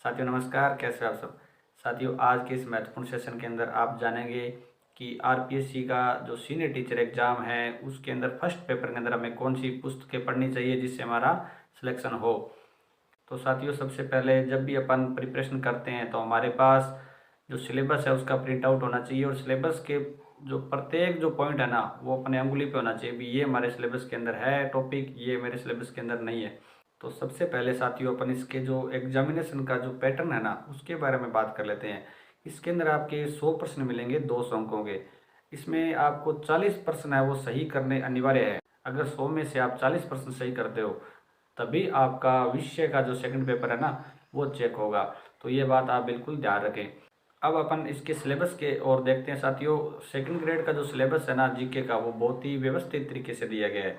साथियों नमस्कार, कैसे हो आप सब। साथियों आज के इस महत्वपूर्ण सेशन के अंदर आप जानेंगे कि आरपीएससी का जो सीनियर टीचर एग्ज़ाम है उसके अंदर फर्स्ट पेपर के अंदर हमें कौन सी पुस्तकें पढ़नी चाहिए जिससे हमारा सिलेक्शन हो। तो साथियों सबसे पहले जब भी अपन प्रिपरेशन करते हैं तो हमारे पास जो सिलेबस है उसका प्रिंट आउट होना चाहिए और सिलेबस के जो प्रत्येक जो पॉइंट है ना वो अपने अंगुली पे होना चाहिए भी ये हमारे सिलेबस के अंदर है टॉपिक, ये मेरे सिलेबस के अंदर नहीं है। तो सबसे पहले साथियों अपन इसके जो एग्जामिनेशन का जो पैटर्न है ना उसके बारे में बात कर लेते हैं। इसके अंदर आपके 100 प्रश्न मिलेंगे 200 अंकों के। इसमें आपको 40 प्रश्न है वो सही करने अनिवार्य है। अगर 100 में से आप 40 प्रश्न सही करते हो तभी आपका विषय का जो सेकंड पेपर है ना वो चेक होगा। तो ये बात आप बिल्कुल ध्यान रखें। अब अपन इसके सिलेबस के और देखते हैं साथियों। सेकंड ग्रेड का जो सिलेबस है ना जीके का वो बहुत ही व्यवस्थित तरीके से दिया गया है।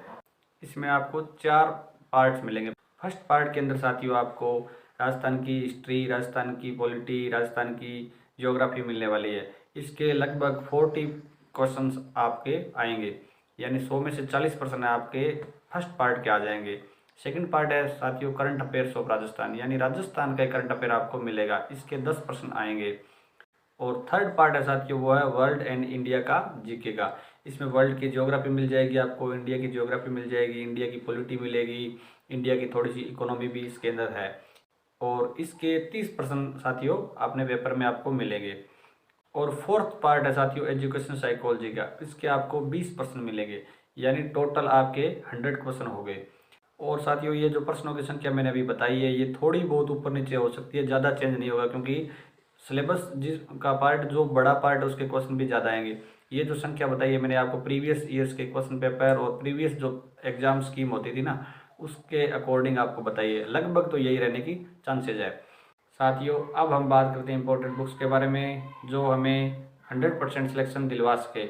इसमें आपको 4 पार्ट्स मिलेंगे। फर्स्ट पार्ट के अंदर साथियों आपको राजस्थान की हिस्ट्री, राजस्थान की पॉलिटी, राजस्थान की ज्योग्राफी मिलने वाली है। इसके लगभग 40 क्वेश्चंस आपके आएंगे, यानी 100 में से 40 प्रश्न आपके फर्स्ट पार्ट के आ जाएंगे। सेकंड पार्ट है साथियों करंट अफेयर्स ऑफ राजस्थान, यानी राजस्थान का करंट अफेयर आपको मिलेगा, इसके 10 प्रश्न आएंगे। और थर्ड पार्ट है साथियों वो है वर्ल्ड एंड इंडिया का जीके का। इसमें वर्ल्ड की ज्योग्राफी मिल जाएगी आपको, इंडिया की ज्योग्राफी मिल जाएगी, इंडिया की पॉलिटी मिलेगी, इंडिया की थोड़ी सी इकोनॉमी भी इसके अंदर है। और इसके 30% साथियों अपने पेपर में आपको मिलेंगे। और फोर्थ पार्ट है साथियों एजुकेशन साइकोलॉजी का, इसके आपको 20% मिलेंगे, यानी टोटल आपके 100 क्वेश्चन हो गए। और साथियों ये जो प्रश्नों की संख्या मैंने अभी बताई है ये थोड़ी बहुत ऊपर नीचे हो सकती है, ज़्यादा चेंज नहीं होगा, क्योंकि सिलेबस जिसका पार्ट जो बड़ा पार्ट है उसके क्वेश्चन भी ज़्यादा आएंगे। ये जो संख्या बताई है मैंने आपको प्रीवियस ईयर्स के क्वेश्चन पेपर और प्रीवियस जो एग्जाम स्कीम होती थी ना उसके अकॉर्डिंग आपको बताइए, लगभग तो यही रहने की चांसेज है। साथियों अब हम बात करते हैं इंपॉर्टेंट बुक्स के बारे में जो हमें 100% सिलेक्शन दिलवा सके।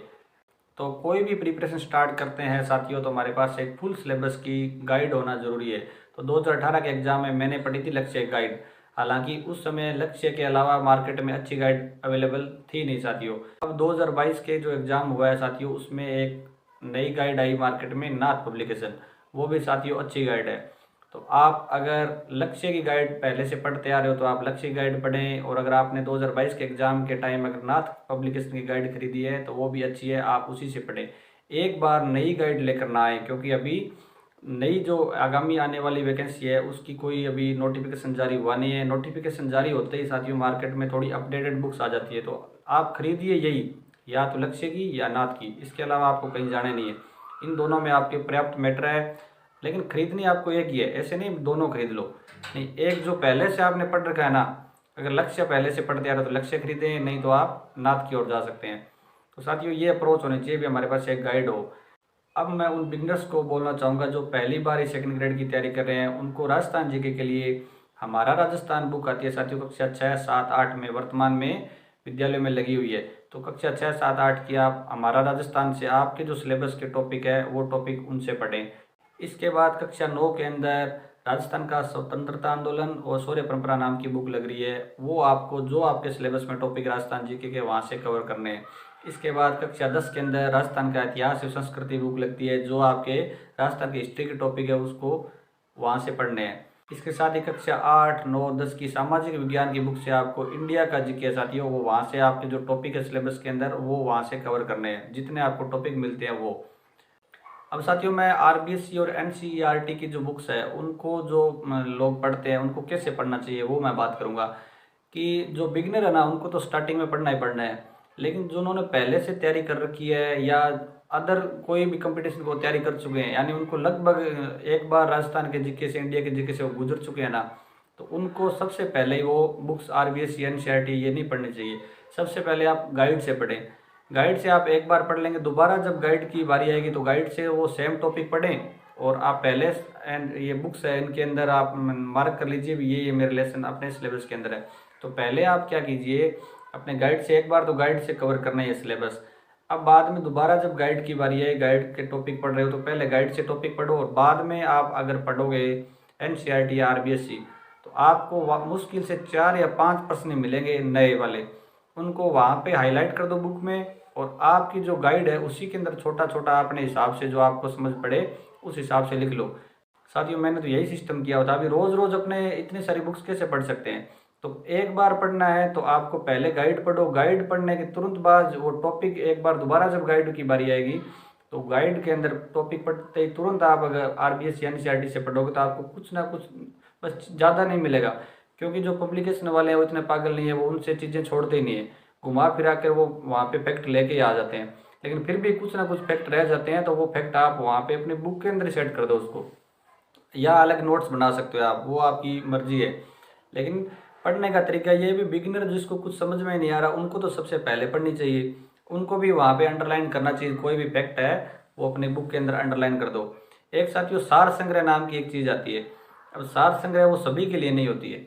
तो कोई भी प्रिपरेशन स्टार्ट करते हैं साथियों तो हमारे पास एक फुल सिलेबस की गाइड होना जरूरी है। तो 2018 के एग्जाम में मैंने पढ़ी थी लक्ष्य गाइड, हालांकि उस समय लक्ष्य के अलावा मार्केट में अच्छी गाइड अवेलेबल थी नहीं साथियों। अब 2022 के जो एग्जाम हुआ है साथियों उसमें एक नई गाइड आई मार्केट में, नाथ पब्लिकेशन, वो भी साथियों अच्छी गाइड है। तो आप अगर लक्ष्य की गाइड पहले से पढ़ते आ रहे हो तो आप लक्ष्य की गाइड पढ़ें, और अगर आपने 2022 के एग्जाम के टाइम अगर नाथ पब्लिकेशन की गाइड खरीदी है तो वो भी अच्छी है, आप उसी से पढ़ें। एक बार नई गाइड लेकर ना आए, क्योंकि अभी नई जो आगामी आने वाली वैकेंसी है उसकी कोई अभी नोटिफिकेशन जारी हुआ नहीं है। नोटिफिकेशन जारी होते ही साथियों मार्केट में थोड़ी अपडेटेड बुक्स आ जाती है, तो आप खरीदिए यही, या तो लक्ष्य की या नाथ की, इसके अलावा आपको कहीं जाने नहीं है। इन दोनों में आपके पर्याप्त मैटर है, लेकिन खरीदनी आपको एक ही है, ऐसे नहीं दोनों खरीद लो। नहीं, एक जो पहले से आपने पढ़ रखा है ना, अगर लक्ष्य पहले से पढ़ते आ रहे हो तो लक्ष्य खरीदें, नहीं तो आप नाथ की ओर जा सकते हैं। तो साथियों ये अप्रोच होनी चाहिए भी हमारे पास एक गाइड हो। अब मैं उन बिगनर्स को बोलना चाहूँगा जो पहली बार ही सेकंड ग्रेड की तैयारी कर रहे हैं, उनको राजस्थान जीके के लिए हमारा राजस्थान बुक आती है साथियों, कक्षा 6, 7, 8 में वर्तमान में विद्यालय में लगी हुई है। तो कक्षा 6, 7, 8 की आप हमारा राजस्थान से आपके जो सिलेबस के टॉपिक है वो टॉपिक उनसे पढ़ें। इसके बाद कक्षा 9 के अंदर राजस्थान का स्वतंत्रता आंदोलन और शौर्य परंपरा नाम की बुक लग रही है, वो आपको जो आपके सिलेबस में टॉपिक राजस्थान जीके के वहाँ से कवर करने हैं। इसके बाद कक्षा 10 के अंदर राजस्थान का इतिहास और संस्कृति बुक लगती है, जो आपके राजस्थान की हिस्ट्री के टॉपिक है उसको वहाँ से पढ़ने हैं। इसके साथ ही कक्षा 8, 9, 10 की सामाजिक विज्ञान की बुक से आपको इंडिया का जीके साथियों वो वहाँ से आपके जो टॉपिक है सिलेबस के अंदर वो वहाँ से कवर करने हैं, जितने आपको टॉपिक मिलते हैं वो। अब साथियों मैं आरबीएससी और एनसीईआरटी की जो बुक्स है उनको जो लोग पढ़ते हैं उनको कैसे पढ़ना चाहिए वो मैं बात करूँगा। कि जो बिगनर है ना उनको तो स्टार्टिंग में पढ़ना ही पढ़ना है, लेकिन जो उन्होंने पहले से तैयारी कर रखी है या अदर कोई भी कंपटीशन को तैयारी कर चुके हैं, यानी उनको लगभग एक बार राजस्थान के जीके से, इंडिया के जीके से वो गुजर चुके हैं ना, तो उनको सबसे पहले ही वो बुक्स आरबीएससी एनसीईआरटी ये नहीं पढ़नी चाहिए। सबसे पहले आप गाइड से पढ़ें। गाइड से आप एक बार पढ़ लेंगे, दोबारा जब गाइड की बारी आएगी तो गाइड से वो सेम टॉपिक पढ़ें, और आप पहले एंड ये बुक्स है इनके अंदर आप मार्क कर लीजिए भी ये मेरे लेसन अपने सिलेबस के अंदर है। तो पहले आप क्या कीजिए, अपने गाइड से एक बार तो गाइड से कवर करना है ये सिलेबस। अब बाद में दोबारा जब गाइड की बारी आए, गाइड के टॉपिक पढ़ रहे हो तो पहले गाइड से टॉपिक पढ़ो, और बाद में आप अगर पढ़ोगे एनसीईआरटी या आरबीएससी तो आपको मुश्किल से 4 या 5 प्रश्न मिलेंगे नए वाले, उनको वहाँ पे हाईलाइट कर दो बुक में, और आपकी जो गाइड है उसी के अंदर छोटा छोटा अपने हिसाब से जो आपको समझ पड़े उस हिसाब से लिख लो। साथियों मैंने तो यही सिस्टम किया होता, अभी रोज़ रोज़ अपने इतनी सारी बुक्स कैसे पढ़ सकते हैं। तो एक बार पढ़ना है तो आपको पहले गाइड पढ़ो, गाइड पढ़ने के तुरंत बाद वो टॉपिक एक बार दोबारा जब गाइड की बारी आएगी तो गाइड के अंदर टॉपिक पढ़ते ही तुरंत आप अगर आरबीएस या एनसीईआरटी से पढ़ोगे तो आपको कुछ ना कुछ बस ज़्यादा नहीं मिलेगा, क्योंकि जो पब्लिकेशन वाले हैं वो इतने पागल नहीं है, वो उनसे चीज़ें छोड़ते ही नहीं है, घुमा फिरा कर वो वहाँ पे फैक्ट लेके आ जाते हैं। लेकिन फिर भी कुछ ना कुछ फैक्ट रह जाते हैं, तो वो फैक्ट आप वहाँ पे अपनी बुक के अंदर सेट कर दो उसको, या अलग नोट्स बना सकते हो आप, वो आपकी मर्जी है। लेकिन पढ़ने का तरीका ये भी, बिगिनर जिसको कुछ समझ में नहीं आ रहा उनको तो सबसे पहले पढ़नी चाहिए, उनको भी वहाँ पे अंडरलाइन करना चाहिए, कोई भी फैक्ट है वो अपनी बुक के अंदर अंडरलाइन कर दो। एक साथियों सार संग्रह नाम की एक चीज़ आती है। अब सार संग्रह वो सभी के लिए नहीं होती है,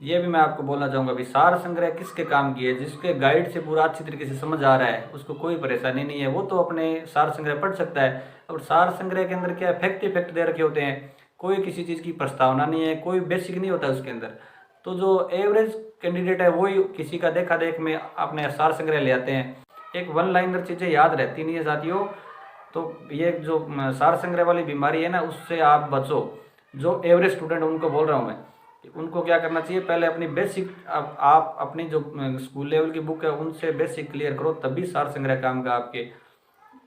ये भी मैं आपको बोलना चाहूँगा। अभी सार संग्रह किसके काम की है? जिसके गाइड से पूरा अच्छी तरीके से समझ आ रहा है, उसको कोई परेशानी नहीं है, वो तो अपने सार संग्रह पढ़ सकता है। और सार संग्रह के अंदर क्या है, फैक्ट ही फैक्ट दे रखे होते हैं, कोई किसी चीज़ की प्रस्तावना नहीं है, कोई बेसिक नहीं होता उसके अंदर। तो जो एवरेज कैंडिडेट है वही किसी का देखा देख में अपने सार संग्रह ले आते हैं, एक वन लाइनर चीज़ें याद रहती नहीं है साथियों। तो ये जो सार संग्रह वाली बीमारी है ना, उससे आप बचो। जो एवरेज स्टूडेंट उनको बोल रहा हूँ मैं, उनको क्या करना चाहिए, पहले अपनी बेसिक, आप अपनी जो स्कूल लेवल की बुक है उनसे बेसिक क्लियर करो, तभी सार संग्रह काम का। आपके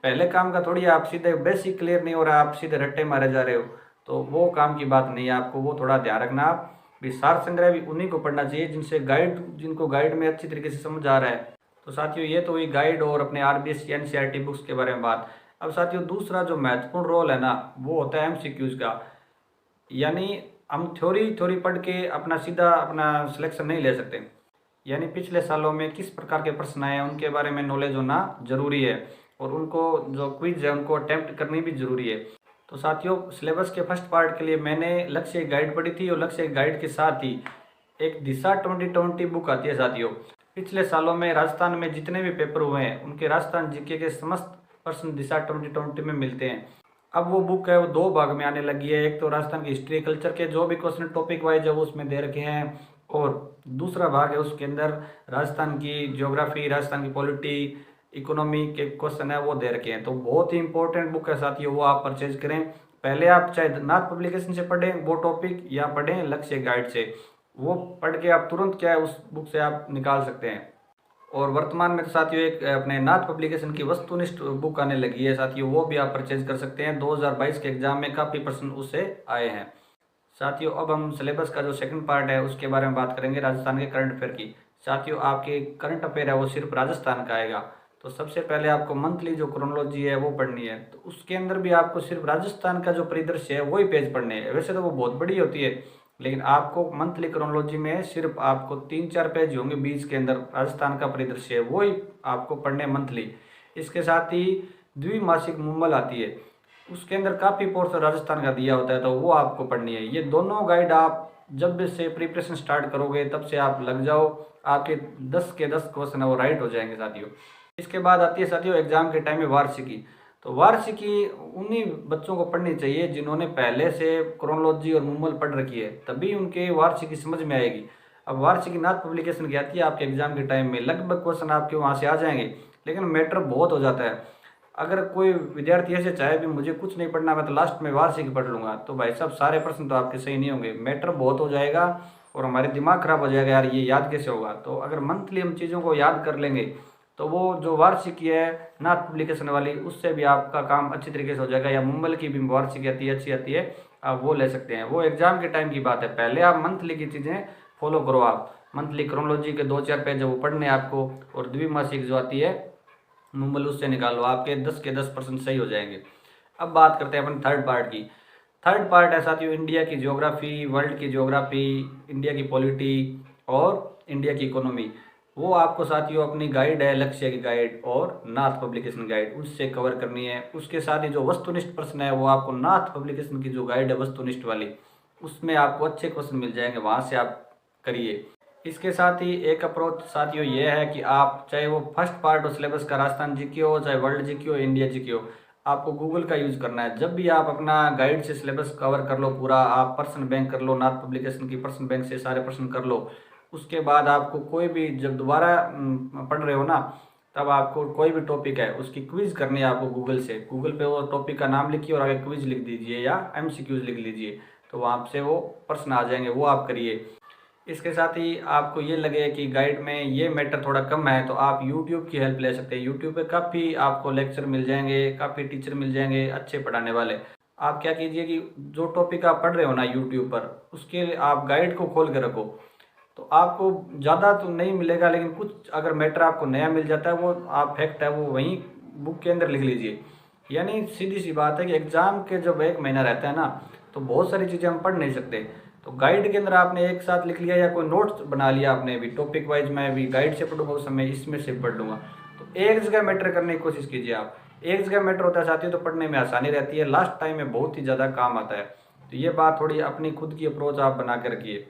पहले काम का थोड़ी आप सीधे बेसिक क्लियर नहीं हो रहा है, आप सीधे रट्टे मारे जा रहे हो, तो वो काम की बात नहीं है, आपको वो थोड़ा ध्यान रखना। आप भी सार संग्रह भी उन्हीं को पढ़ना चाहिए जिनसे जिनको गाइड में अच्छी तरीके से समझ आ रहा है। तो साथियों ये तो हुई गाइड और अपने आरबीएस या एनसीईआरटी बुक्स के बारे में बात। अब साथियों दूसरा जो महत्वपूर्ण रोल है ना, वो होता है एमसीक्यूज का। यानी हम थ्योरी थ्योरी पढ़ के अपना सीधा अपना सिलेक्शन नहीं ले सकते, यानी पिछले सालों में किस प्रकार के प्रश्न आए हैं उनके बारे में नॉलेज होना जरूरी है, और उनको जो क्विज है उनको अटेम्प्ट करनी भी जरूरी है। तो साथियों सिलेबस के फर्स्ट पार्ट के लिए मैंने लक्ष्य गाइड पढ़ी थी, और लक्ष्य गाइड के साथ ही एक दिशा 2020 बुक आती है साथियों। पिछले सालों में राजस्थान में जितने भी पेपर हुए हैं उनके राजस्थान जीके के समस्त प्रश्न दिशा 2020 में मिलते हैं। अब वो बुक है वो दो भाग में आने लगी है, एक तो राजस्थान की हिस्ट्री कल्चर के जो भी क्वेश्चन टॉपिक वाइज है वो उसमें दे रखे हैं, और दूसरा भाग है उसके अंदर राजस्थान की ज्योग्राफी, राजस्थान की पॉलिटी, इकोनॉमी के क्वेश्चन है वो दे रखे हैं। तो बहुत ही इंपॉर्टेंट बुक है साथियों, वो आप परचेज करें। पहले आप चाहे नाथ पब्लिकेशन से पढ़ें वो टॉपिक, या पढ़ें लक्ष्य गाइड से, वो पढ़ के आप तुरंत क्या है उस बुक से आप निकाल सकते हैं। और वर्तमान में तो साथियों एक अपने नाथ पब्लिकेशन की वस्तुनिष्ठ बुक आने लगी है साथियों, वो भी आप परचेज कर सकते हैं। 2022 के एग्जाम में काफ़ी प्रश्न उससे आए हैं साथियों। अब हम सिलेबस का जो सेकंड पार्ट है उसके बारे में बात करेंगे, राजस्थान के करंट अफेयर की। साथियों आपके करंट अफेयर है वो सिर्फ राजस्थान का आएगा, तो सबसे पहले आपको मंथली जो क्रोनोलॉजी है वो पढ़नी है। तो उसके अंदर भी आपको सिर्फ राजस्थान का जो परिदृश्य है वही पेज पढ़ने हैं। वैसे तो वो बहुत बड़ी होती है, लेकिन आपको मंथली क्रोनोलॉजी में सिर्फ आपको 3-4 पेज होंगे बीच के अंदर, राजस्थान का परिदृश्य है वही आपको पढ़ने मंथली। इसके साथ ही द्विमासिक मुम्मल आती है, उसके अंदर काफ़ी पोर्शन राजस्थान का दिया होता है, तो वो आपको पढ़नी है। ये दोनों गाइड आप जब से प्रिपरेशन स्टार्ट करोगे तब से आप लग जाओ, आपके 10 के 10 क्वेश्चन है वो राइट हो जाएंगे साथियों। इसके बाद आती है साथियों एग्जाम के टाइम में वार्षिकी। तो वार्षिकी उन्हीं बच्चों को पढ़नी चाहिए जिन्होंने पहले से क्रोनोलॉजी और मुम्मल पढ़ रखी है, तभी उनके वार्षिकी समझ में आएगी। अब वार्षिकी नाथ पब्लिकेशन की आती है आपके एग्जाम के टाइम में, लगभग क्वेश्चन आपके वहाँ से आ जाएंगे, लेकिन मैटर बहुत हो जाता है। अगर कोई विद्यार्थी ऐसे चाहे भी मुझे कुछ नहीं पढ़ना, मैं तो लास्ट में वार्षिकी पढ़ लूँगा, तो भाई साहब सारे प्रश्न तो आपके सही नहीं होंगे, मैटर बहुत हो जाएगा और हमारे दिमाग खराब हो जाएगा, यार ये याद कैसे होगा। तो अगर मंथली हम चीज़ों को याद कर लेंगे तो वो जो वार्षिकी है नाथ पब्लिकेशन वाली, उससे भी आपका काम अच्छी तरीके से हो जाएगा। या मुंबल की भी वार्षिकी आती है, अच्छी आती है, आप वो ले सकते हैं। वो एग्जाम के टाइम की बात है, पहले आप मंथली की चीज़ें फॉलो करो। आप मंथली क्रोनोलॉजी के 2-4 पेज है वो पढ़ने आपको, और द्विमासिक जो आती है मुंबल उससे निकालो, आपके 10 के 10% सही हो जाएंगे। अब बात करते हैं अपन थर्ड पार्ट की। थर्ड पार्ट है साथियों इंडिया की ज्योग्राफी, वर्ल्ड की ज्योग्राफी, इंडिया की पॉलिटी और इंडिया की इकोनॉमी। वो आपको साथियों अपनी गाइड है लक्ष्य की गाइड और नाथ पब्लिकेशन गाइड, उससे कवर करनी है। उसके साथ ही जो वस्तुनिष्ठ प्रश्न है वो आपको नाथ पब्लिकेशन की जो गाइड है वस्तुनिष्ठ वाली, उसमें आपको अच्छे क्वेश्चन मिल जाएंगे, वहाँ से आप करिए। इसके साथ ही एक अप्रोच साथियों ये है कि आप चाहे वो फर्स्ट पार्ट हो सिलेबस का राजस्थान जीके हो, चाहे वर्ल्ड जीके हो, इंडिया जीके हो, आपको गूगल का यूज़ करना है। जब भी आप अपना गाइड से सिलेबस कवर कर लो पूरा, आप प्रश्न बैंक कर लो, नाथ पब्लिकेशन की प्रश्न बैंक से सारे प्रश्न कर लो, उसके बाद आपको कोई भी जब दोबारा पढ़ रहे हो ना, तब आपको कोई भी टॉपिक है उसकी क्विज करनी है आपको गूगल से। गूगल पे वो टॉपिक का नाम लिखिए और आगे क्विज लिख दीजिए या एमसीक्यूज लिख लीजिए, तो वहाँ से वो प्रश्न आ जाएंगे, वो आप करिए। इसके साथ ही आपको ये लगे कि गाइड में ये मैटर थोड़ा कम है तो आप यूट्यूब की हेल्प ले सकते हैं। यूट्यूब पे काफ़ी आपको लेक्चर मिल जाएंगे, काफ़ी टीचर मिल जाएंगे अच्छे पढ़ाने वाले। आप क्या कीजिए कि जो टॉपिक आप पढ़ रहे हो ना यूट्यूब पर, उसके लिए आप गाइड को खोल के रखो। तो आपको ज़्यादा तो नहीं मिलेगा, लेकिन कुछ अगर मैटर आपको नया मिल जाता है वो आप फैक्ट है वो वहीं बुक के अंदर लिख लीजिए। यानी सीधी सी बात है कि एग्ज़ाम के जब 1 महीना रहता है ना, तो बहुत सारी चीज़ें हम पढ़ नहीं सकते। तो गाइड के अंदर आपने एक साथ लिख लिया या कोई नोट्स बना लिया आपने भी, टॉपिक वाइज मैं भी गाइड से पढ़ूंगा उस समय इसमें से पढ़ लूँगा। तो एक जगह मैटर करने की कोशिश कीजिए आप। एक जगह मैटर होता है साथियों तो पढ़ने में आसानी रहती है, लास्ट टाइम में बहुत ही ज़्यादा काम आता है। तो ये बात थोड़ी अपनी खुद की अप्रोच आप बना के रखिए।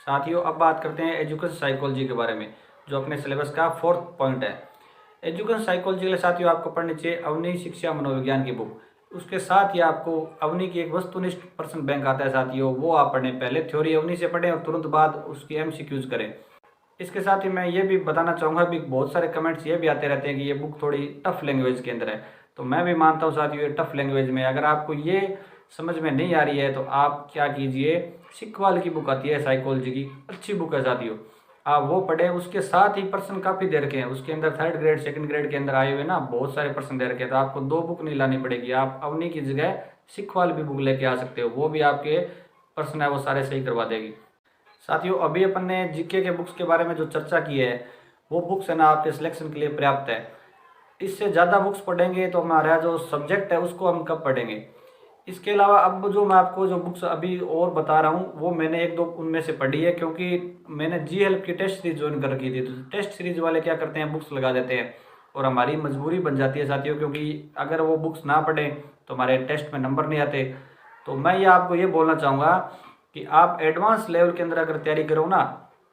साथियों अब बात करते हैं एजुकेशन साइकोलॉजी के बारे में, जो अपने सिलेबस का 4th पॉइंट है। एजुकेशन साइकोलॉजी के लिए साथियों आपको पढ़नी चाहिए अवनी शिक्षा मनोविज्ञान की बुक। उसके साथ ही आपको अवनी की एक वस्तुनिष्ठ प्रश्न बैंक आता है साथियों, वो आप पढ़ें। पहले थ्योरी अवनी से पढ़ें और तुरंत बाद उसकी MCQs करें। इसके साथ ही मैं ये भी बताना चाहूँगा भी बहुत सारे कमेंट्स ये भी आते रहते हैं कि ये बुक थोड़ी टफ लैंग्वेज के अंदर है। तो मैं भी मानता हूँ साथियों ये टफ लैंग्वेज में, अगर आपको ये समझ में नहीं आ रही है तो आप क्या कीजिए, सिखवाल की बुक आती है साइकोलॉजी की, अच्छी बुक है साथियों, आप वो पढ़ें। उसके साथ ही प्रश्न काफ़ी दे रखे हैं उसके अंदर, 3rd ग्रेड 2nd ग्रेड के अंदर आए हुए ना बहुत सारे प्रश्न दे रखे हैं। तो आपको 2 बुक नहीं लानी पड़ेगी, आप अवनी की जगह सिखवाल भी बुक लेके आ सकते हो, वो भी आपके प्रश्न है वो सारे सही करवा देगी। साथियों अभी अपन ने जीके के बुक्स के बारे में जो चर्चा की है, वो बुक्स है ना आपके सिलेक्शन के लिए पर्याप्त है। इससे ज़्यादा बुक्स पढ़ेंगे तो हमारा जो सब्जेक्ट है उसको हम कब पढ़ेंगे। इसके अलावा अब जो मैं आपको जो बुक्स अभी और बता रहा हूँ वो मैंने 1-2 उनमें से पढ़ी है, क्योंकि मैंने जी हेल्प की टेस्ट सीरीज ज्वाइन कर रखी थी। तो टेस्ट सीरीज वाले क्या करते हैं, बुक्स लगा देते हैं और हमारी मजबूरी बन जाती है साथियों, क्योंकि अगर वो बुक्स ना पढ़ें तो हमारे टेस्ट में नंबर नहीं आते। तो मैं ये आपको ये बोलना चाहूँगा कि आप एडवांस लेवल के अंदर अगर तैयारी करो ना,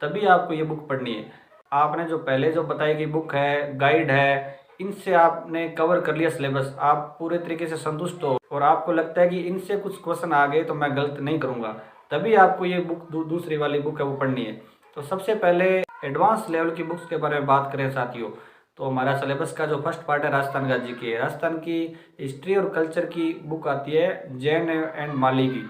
तभी आपको ये बुक पढ़नी है। आपने जो पहले जो बताई गई बुक है, गाइड है, इनसे आपने कवर कर लिया सिलेबस, आप पूरे तरीके से संतुष्ट हो और आपको लगता है कि इनसे कुछ क्वेश्चन आ गए तो मैं गलत नहीं करूँगा, तभी आपको ये बुक दूसरी वाली बुक है वो पढ़नी है। तो सबसे पहले एडवांस लेवल की बुक्स के बारे में बात करें साथियों, तो हमारा सिलेबस का जो फर्स्ट पार्ट है राजस्थान का जीके, राजस्थान की हिस्ट्री और कल्चर की बुक आती है जैन एंड माली की।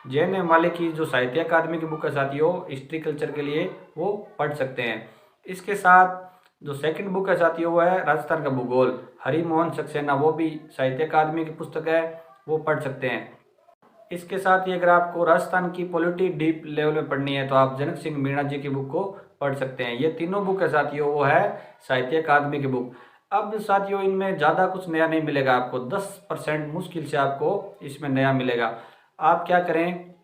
जैन एंड माली की जो साहित्य अकादमी की बुक है साथियों हिस्ट्री कल्चर के लिए, वो पढ़ सकते हैं। इसके साथ जो सेकंड बुक है साथियों वो है राजस्थान का भूगोल, हरिमोहन सक्सेना, वो भी साहित्य अकादमी की पुस्तक है, वो पढ़ सकते हैं। इसके साथ ही अगर आपको राजस्थान की पॉलिटी डीप लेवल में पढ़नी है तो आप जनक सिंह मीणा जी की बुक को पढ़ सकते हैं। ये तीनों बुक है साथियों वो है साहित्य अकादमी की बुक। अब साथियों इनमें ज़्यादा कुछ नया नहीं मिलेगा आपको, 10% मुश्किल से आपको इसमें नया मिलेगा। आप क्या करें,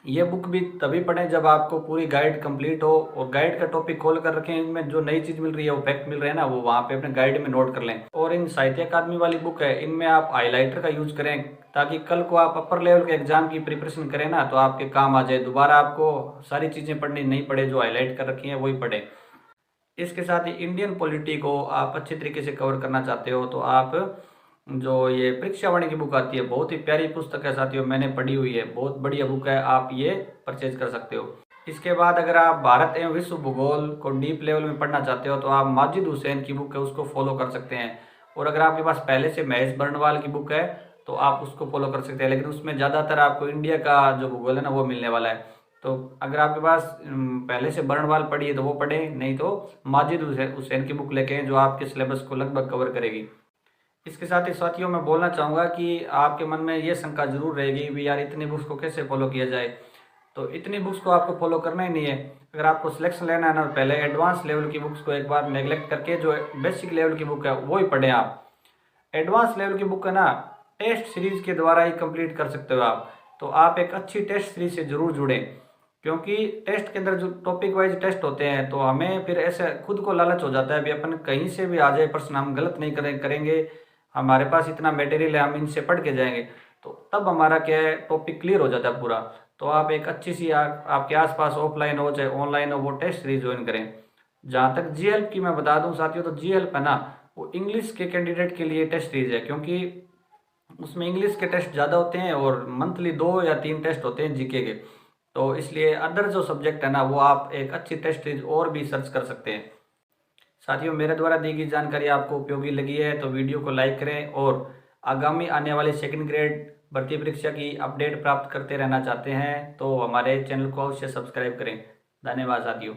ये बुक भी तभी पढ़ें जब आपको पूरी गाइड कंप्लीट हो और गाइड का टॉपिक खोल कर रखें, इनमें जो नई चीज़ मिल रही है वो फैक्ट मिल रहे हैं ना, वो वहाँ पे अपने गाइड में नोट कर लें। और इन साहित्य अकादमी वाली बुक है, इनमें आप हाईलाइटर का यूज करें, ताकि कल को आप अपर लेवल के एग्जाम की प्रिपरेशन करें ना तो आपके काम आ जाए, दोबारा आपको सारी चीज़ें पढ़नी नहीं पड़े, जो हाईलाइट कर रखी हैं वही पढ़ें। इसके साथ ही इंडियन पॉलिटी को आप अच्छे तरीके से कवर करना चाहते हो तो आप जो ये परीक्षा वाणी की बुक आती है, बहुत ही प्यारी पुस्तक है साथियों, मैंने पढ़ी हुई है, बहुत बढ़िया बुक है, आप ये परचेज कर सकते हो। इसके बाद अगर आप भारत एवं विश्व भूगोल को डीप लेवल में पढ़ना चाहते हो तो आप माजिद हुसैन की बुक है उसको फॉलो कर सकते हैं। और अगर आपके पास पहले से महेश बर्णवाल की बुक है तो आप उसको फॉलो कर सकते हैं, लेकिन उसमें ज़्यादातर आपको इंडिया का जो भूगोल है ना वो मिलने वाला है। तो अगर आपके पास पहले से बर्णवाल पढ़ी है तो वो पढ़ें, नहीं तो माजिद हुसैन की बुक लेके आएं, जो आपके सिलेबस को लगभग कवर करेगी। इसके साथ ही साथियों मैं बोलना चाहूँगा कि आपके मन में ये शंका जरूर रहेगी भी यार इतनी बुक्स को कैसे फॉलो किया जाए। तो इतनी बुक्स को आपको फॉलो करना ही नहीं है। अगर आपको सिलेक्शन लेना है ना, पहले एडवांस लेवल की बुक्स को एक बार नेगलेक्ट करके जो बेसिक लेवल की बुक है वो ही पढ़ें आप। एडवांस लेवल की बुक है ना टेस्ट सीरीज के द्वारा ही कंप्लीट कर सकते हो आप। तो आप एक अच्छी टेस्ट सीरीज से जरूर जुड़ें, क्योंकि टेस्ट के अंदर जो टॉपिक वाइज टेस्ट होते हैं तो हमें फिर ऐसे खुद को लालच हो जाता है भी अपन कहीं से भी आ जाए प्रश्न, हम गलत नहीं करेंगे, हमारे पास इतना मटेरियल है हम इनसे पढ़ के जाएंगे, तो तब हमारा क्या है टॉपिक क्लियर हो जाता है पूरा। तो आप एक अच्छी सी आपके आसपास ऑफलाइन हो चाहे ऑनलाइन हो वो टेस्ट सीरीज ज्वाइन करें। जहाँ तक जी हेल्प की मैं बता दूं साथियों, तो जी हेल्प है ना वो इंग्लिश के कैंडिडेट के लिए टेस्ट सीरीज है, क्योंकि उसमें इंग्लिश के टेस्ट ज़्यादा होते हैं और मंथली 2 या 3 टेस्ट होते हैं जीके के। तो इसलिए अदर जो सब्जेक्ट है ना वो आप एक अच्छी टेस्ट सीरीज और भी सर्च कर सकते हैं। साथियों मेरे द्वारा दी गई जानकारी आपको उपयोगी लगी है तो वीडियो को लाइक करें, और आगामी आने वाले 2nd ग्रेड भर्ती परीक्षा की अपडेट प्राप्त करते रहना चाहते हैं तो हमारे चैनल को अवश्य सब्सक्राइब करें। धन्यवाद साथियों।